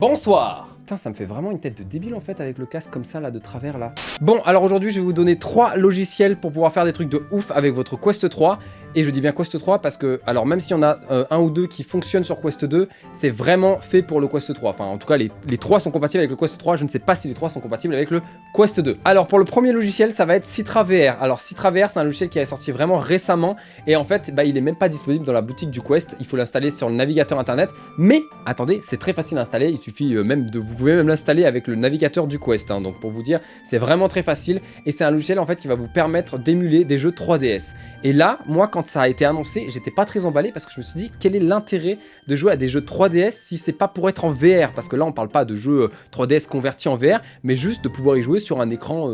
Bonsoir. Putain, ça me fait vraiment une tête de débile en fait avec le casque comme ça là de travers là. Bon, alors aujourd'hui je vais vous donner 3 logiciels pour pouvoir faire des trucs de ouf avec votre Quest 3. Et je dis bien Quest 3 parce que, alors même s'il y en a un ou deux qui fonctionnent sur Quest 2, c'est vraiment fait pour le Quest 3. Enfin en tout cas les 3 sont compatibles avec le Quest 3, je ne sais pas si les 3 sont compatibles avec le Quest 2. Alors pour le premier logiciel ça va être Citra VR. Alors Citra VR c'est un logiciel qui est sorti vraiment récemment et en fait il est même pas disponible dans la boutique du Quest, il faut l'installer sur le navigateur internet. Mais attendez, c'est très facile à installer, il suffit vous pouvez même l'installer avec le navigateur du Quest, hein. Donc pour vous dire, c'est vraiment très facile et c'est un logiciel en fait qui va vous permettre d'émuler des jeux 3DS. Et là, moi quand ça a été annoncé, j'étais pas très emballé parce que je me suis dit quel est l'intérêt de jouer à des jeux 3DS si c'est pas pour être en VR, parce que là on parle pas de jeux 3DS convertis en VR, mais juste de pouvoir y jouer sur un écran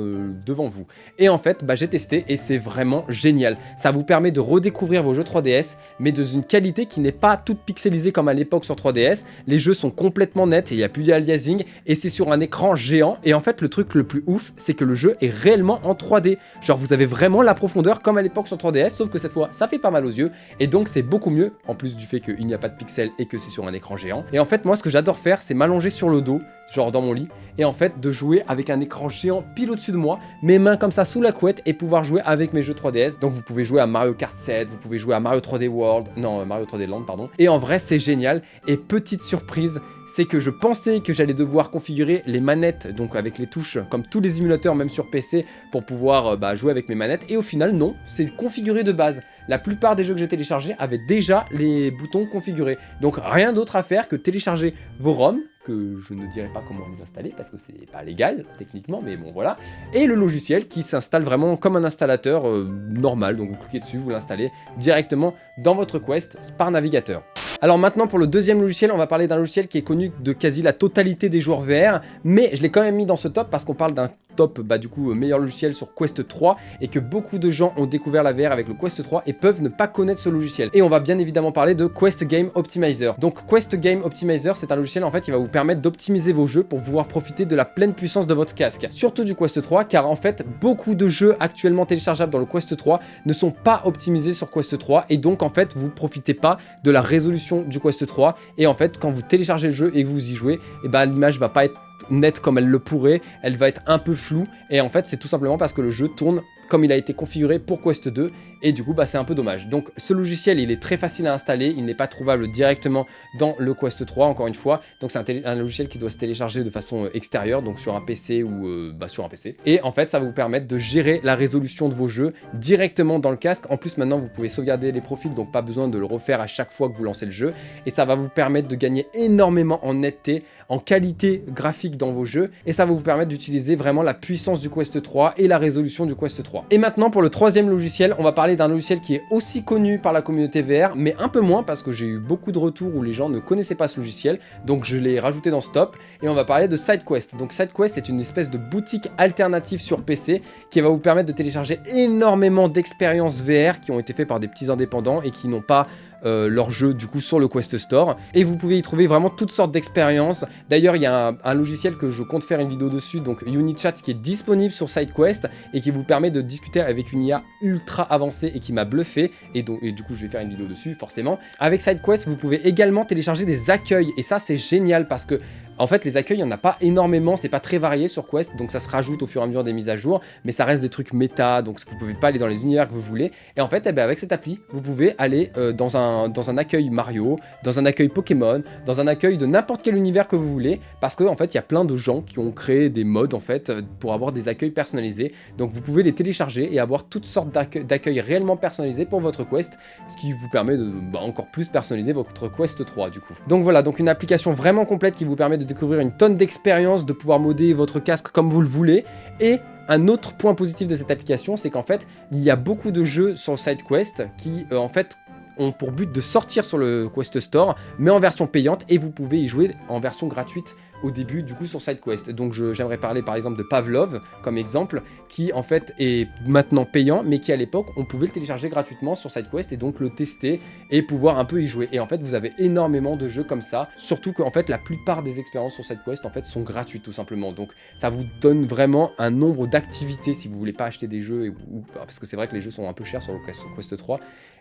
devant vous. Et en fait, j'ai testé et c'est vraiment génial. Ça vous permet de redécouvrir vos jeux 3DS, mais dans une qualité qui n'est pas toute pixelisée comme à l'époque sur 3DS. Les jeux sont complètement nets, il n'y a plus d'aliasing et c'est sur un écran géant. Et en fait, le truc le plus ouf, c'est que le jeu est réellement en 3D. Genre, vous avez vraiment la profondeur comme à l'époque sur 3DS, sauf que cette fois, ça fait pas mal aux yeux et donc c'est beaucoup mieux, en plus du fait qu'il n'y a pas de pixels et que c'est sur un écran géant. Et en fait, moi, ce que j'adore faire, c'est m'allonger sur le dos, genre dans mon lit, et en fait de jouer avec un écran géant pile au-dessus de moi, mes mains comme ça sous la couette et pouvoir jouer avec mes jeux 3DS. Donc vous pouvez jouer à Mario Kart 7, vous pouvez jouer à Mario 3D World, non Mario 3D Land pardon. Et en vrai c'est génial. Et petite surprise, c'est que je pensais que j'allais devoir configurer les manettes, donc avec les touches, comme tous les émulateurs, même sur PC, pour pouvoir jouer avec mes manettes. Et au final, non, c'est configuré de base. La plupart des jeux que j'ai téléchargés avaient déjà les boutons configurés. Donc rien d'autre à faire que télécharger vos ROM, que je ne dirai pas comment les installer, parce que c'est pas légal, techniquement, mais bon, voilà. Et le logiciel qui s'installe vraiment comme un installateur normal. Donc vous cliquez dessus, vous l'installez directement dans votre Quest par navigateur. Alors maintenant pour le deuxième logiciel, on va parler d'un logiciel qui est connu de quasi la totalité des joueurs VR, mais je l'ai quand même mis dans ce top parce qu'on parle d'un top du coup meilleur logiciel sur Quest 3 et que beaucoup de gens ont découvert la VR avec le Quest 3 et peuvent ne pas connaître ce logiciel. Et on va bien évidemment parler de Quest Game Optimizer. Donc Quest Game Optimizer, c'est un logiciel en fait qui va vous permettre d'optimiser vos jeux pour pouvoir profiter de la pleine puissance de votre casque. Surtout du Quest 3 car en fait beaucoup de jeux actuellement téléchargeables dans le Quest 3 ne sont pas optimisés sur Quest 3 et donc en fait vous profitez pas de la résolution du Quest 3 et en fait quand vous téléchargez le jeu et que vous y jouez, l'image va pas être nette comme elle le pourrait, elle va être un peu floue et en fait c'est tout simplement parce que le jeu tourne comme il a été configuré pour Quest 2 et du coup c'est un peu dommage. Donc ce logiciel il est très facile à installer, il n'est pas trouvable directement dans le Quest 3 encore une fois, donc c'est un logiciel qui doit se télécharger de façon extérieure, donc sur un PC ou sur un PC. Et en fait ça va vous permettre de gérer la résolution de vos jeux directement dans le casque. En plus maintenant vous pouvez sauvegarder les profils, donc pas besoin de le refaire à chaque fois que vous lancez le jeu et ça va vous permettre de gagner énormément en netteté, en qualité graphique dans vos jeux et ça va vous permettre d'utiliser vraiment la puissance du Quest 3 et la résolution du Quest 3. Et maintenant pour le troisième logiciel, on va parler d'un logiciel qui est aussi connu par la communauté VR mais un peu moins parce que j'ai eu beaucoup de retours où les gens ne connaissaient pas ce logiciel, donc je l'ai rajouté dans ce top et on va parler de SideQuest. Donc SideQuest est une espèce de boutique alternative sur PC qui va vous permettre de télécharger énormément d'expériences VR qui ont été faites par des petits indépendants et qui n'ont pas leur jeu du coup sur le Quest Store et vous pouvez y trouver vraiment toutes sortes d'expériences. D'ailleurs il y a un logiciel que je compte faire une vidéo dessus, donc UniChat, qui est disponible sur SideQuest et qui vous permet de discuter avec une IA ultra avancée et qui m'a bluffé et du coup je vais faire une vidéo dessus forcément. Avec SideQuest vous pouvez également télécharger des accueils et ça c'est génial parce que en fait les accueils il n'y en a pas énormément, c'est pas très varié sur Quest, donc ça se rajoute au fur et à mesure des mises à jour, mais ça reste des trucs méta, donc vous pouvez pas aller dans les univers que vous voulez. Et en fait avec cette appli vous pouvez aller dans un accueil Mario, dans un accueil Pokémon, dans un accueil de n'importe quel univers que vous voulez, parce qu'en fait il y a plein de gens qui ont créé des modes en fait pour avoir des accueils personnalisés, donc vous pouvez les télécharger et avoir toutes sortes d'accueils réellement personnalisés pour votre Quest, ce qui vous permet de encore plus personnaliser votre Quest 3 du coup. Donc voilà, donc une application vraiment complète qui vous permet de découvrir une tonne d'expériences, de pouvoir modder votre casque comme vous le voulez. Et un autre point positif de cette application, c'est qu'en fait il y a beaucoup de jeux sur SideQuest qui en fait ont pour but de sortir sur le Quest Store, mais en version payante, et vous pouvez y jouer en version gratuite au début du coup sur SideQuest. Donc j'aimerais parler par exemple de Pavlov comme exemple, qui en fait est maintenant payant, mais qui à l'époque on pouvait le télécharger gratuitement sur SideQuest et donc le tester et pouvoir un peu y jouer. Et en fait vous avez énormément de jeux comme ça, surtout qu'en fait la plupart des expériences sur SideQuest en fait sont gratuites tout simplement. Donc ça vous donne vraiment un nombre d'activités si vous voulez pas acheter des jeux, parce que c'est vrai que les jeux sont un peu chers sur le Quest 3.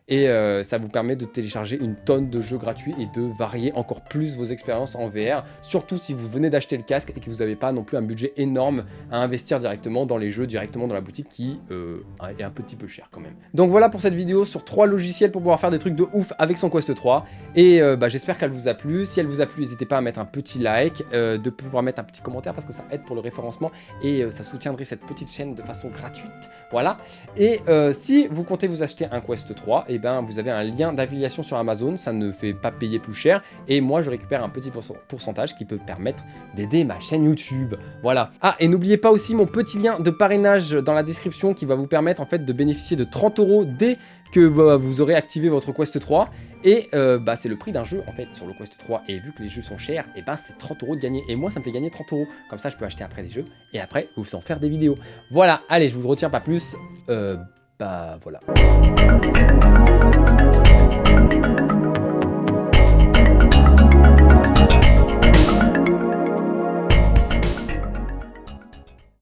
et ça vous permet de télécharger une tonne de jeux gratuits et de varier encore plus vos expériences en VR, surtout si vous venez d'acheter le casque et que vous n'avez pas non plus un budget énorme à investir directement dans les jeux, directement dans la boutique qui est un petit peu cher quand même. Donc voilà pour cette vidéo sur 3 logiciels pour pouvoir faire des trucs de ouf avec son Quest 3, et j'espère qu'elle vous a plu. Si elle vous a plu, n'hésitez pas à mettre un petit like, de pouvoir mettre un petit commentaire parce que ça aide pour le référencement et ça soutiendrait cette petite chaîne de façon gratuite, voilà. Et si vous comptez vous acheter un Quest 3, et ben vous avez un lien d'affiliation sur Amazon, ça ne fait pas payer plus cher, et moi je récupère un petit pourcentage qui peut permettre d'aider ma chaîne YouTube, voilà. Ah, et n'oubliez pas aussi mon petit lien de parrainage dans la description qui va vous permettre en fait de bénéficier de 30 € dès que vous aurez activé votre Quest 3, et c'est le prix d'un jeu en fait sur le Quest 3, et vu que les jeux sont chers, et ben c'est 30 € de gagner, et moi ça me fait gagner 30 €, comme ça je peux acheter après des jeux, et après vous en faire des vidéos. Voilà, allez, je vous retiens pas plus, voilà.